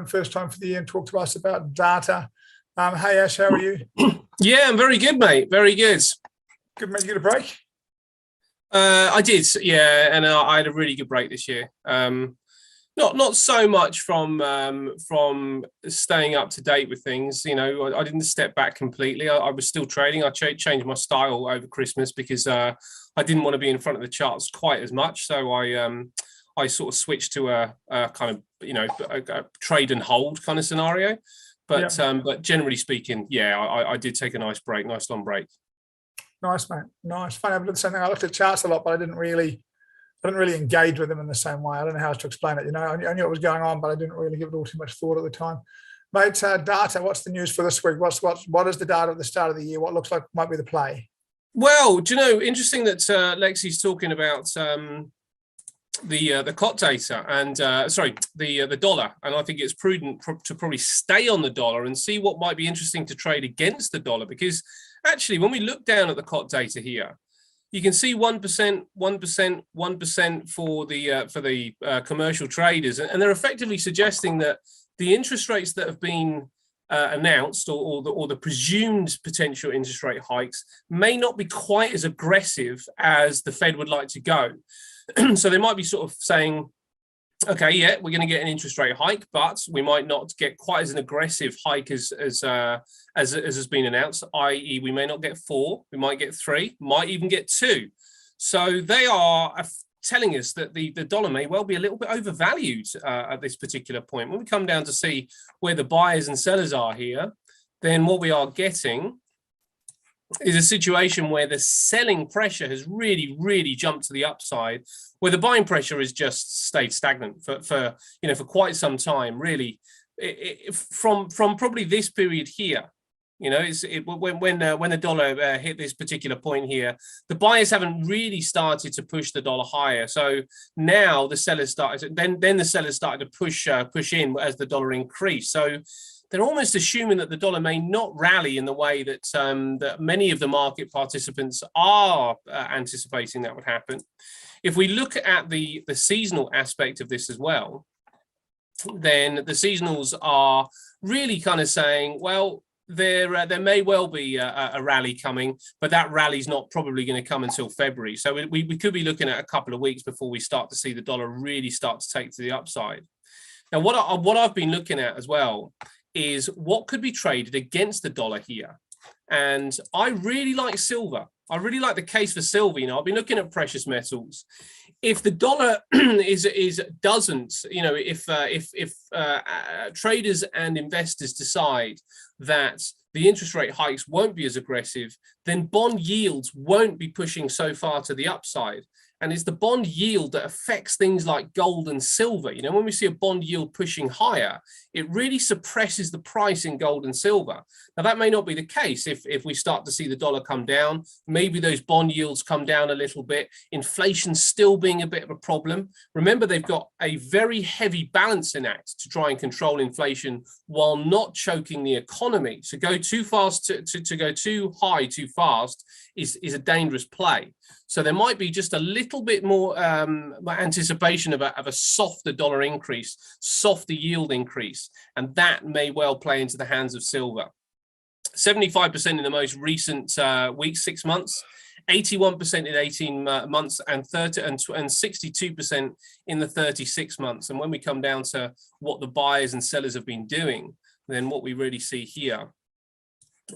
First time for the year and talk to us about data. Hey Ash, how are you? Yeah, I'm very good, mate. Very good. Good, mate. You get a break? I did, yeah, and I had a really good break this year. Not so much from staying up to date with things. You know, I didn't step back completely. I was still trading. I changed my style over Christmas because I didn't want to be in front of the charts quite as much. So I sort of switched to a kind of, you know, a trade and hold kind of scenario. But yeah. But generally speaking, yeah, I did take a nice break, nice long break. Nice, mate. Nice. Funny, I've done the same thing. I looked at charts a lot, but I didn't really engage with them in the same way. I don't know how else to explain it. You know, I knew what was going on, but I didn't really give it all too much thought at the time. Mate, data. What's the news for this week? What is the data at the start of the year? What looks like might be the play? Well, do you know, interesting that Lexi's talking about the COT data and the dollar, and I think it's prudent to probably stay on the dollar and see what might be interesting to trade against the dollar, because actually when we look down at the COT data here, you can see 1%, 1%, 1% for the commercial traders, and they're effectively suggesting that the interest rates that have been announced or the presumed potential interest rate hikes may not be quite as aggressive as the Fed would like to go. So they might be sort of saying, okay, yeah, we're going to get an interest rate hike, but we might not get quite as an aggressive hike as has been announced, i.e. we may not get 4, we might get 3, might even get 2. So they are telling us that the dollar may well be a little bit overvalued at this particular point. When we come down to see where the buyers and sellers are here, then what we are getting is a situation where the selling pressure has really jumped to the upside, where the buying pressure has just stayed stagnant for quite some time, really, from probably this period here. You know, when the dollar hit this particular point here, the buyers haven't really started to push the dollar higher. So now the sellers started, then the sellers started to push in as the dollar increased. So they're almost assuming that the dollar may not rally in the way that that many of the market participants are anticipating that would happen. If we look at the seasonal aspect of this as well, then the seasonals are really kind of saying, well, there may well be a rally coming, but that rally's not probably going to come until February. So we could be looking at a couple of weeks before we start to see the dollar really start to take to the upside. Now, what I've been looking at as well is what could be traded against the dollar here. And I really like silver. I really like the case for silver. You know, I've been looking at precious metals. If the dollar doesn't, you know, if traders and investors decide that the interest rate hikes won't be as aggressive, then bond yields won't be pushing so far to the upside. And it's the bond yield that affects things like gold and silver. You know, when we see a bond yield pushing higher, it really suppresses the price in gold and silver. Now, that may not be the case if we start to see the dollar come down. Maybe those bond yields come down a little bit. Inflation still being a bit of a problem. Remember, they've got a very heavy balancing act to try and control inflation while not choking the economy. So go too fast to go too high too fast is a dangerous play. So there might be just a little bit more anticipation of a softer dollar increase, softer yield increase, and that may well play into the hands of silver. 75% in the most recent week, 6 months, 81% in 18 months, and 62% in the 36 months. And when we come down to what the buyers and sellers have been doing, then what we really see here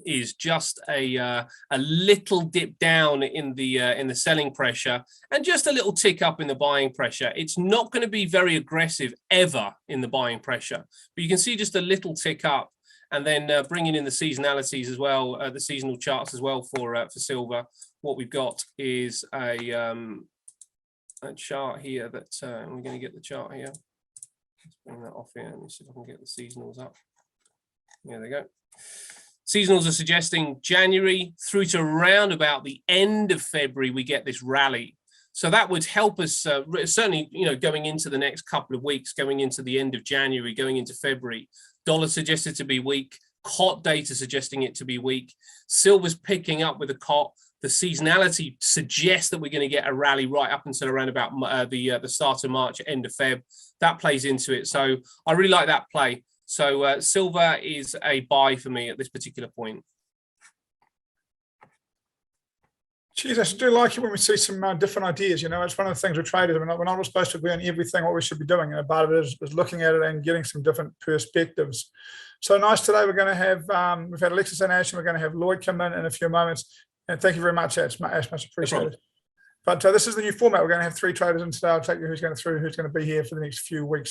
is just a little dip down in the selling pressure and just a little tick up in the buying pressure. It's not going to be very aggressive ever in the buying pressure, but you can see just a little tick up. And then bringing in the seasonalities as well, the seasonal charts as well for silver. What we've got is a chart here that we're going to get the chart here. Let's bring that off here and see if I can get the seasonals up. There they go. Seasonals are suggesting January through to around about the end of February, we get this rally. So that would help us certainly, you know, going into the next couple of weeks, going into the end of January, going into February. Dollar suggested to be weak. COT data suggesting it to be weak. Silver's picking up with a COT. seasonality suggests that we're going to get a rally right up until around about the start of March, end of Feb. That plays into it. So I really like that play. So silver is a buy for me at this particular point. Geez, I do like it when we see some different ideas. You know, it's one of the things with traders. We're not all supposed to agree on everything what we should be doing. And part of it is looking at it and getting some different perspectives. So nice today. We're going to have we've had Alexis and Ash, and we're going to have Lloyd come in a few moments. And thank you very much, Ash. Much appreciated. But this is the new format. We're going to have 3 traders in today. I'll take you who's going to be here for the next few weeks.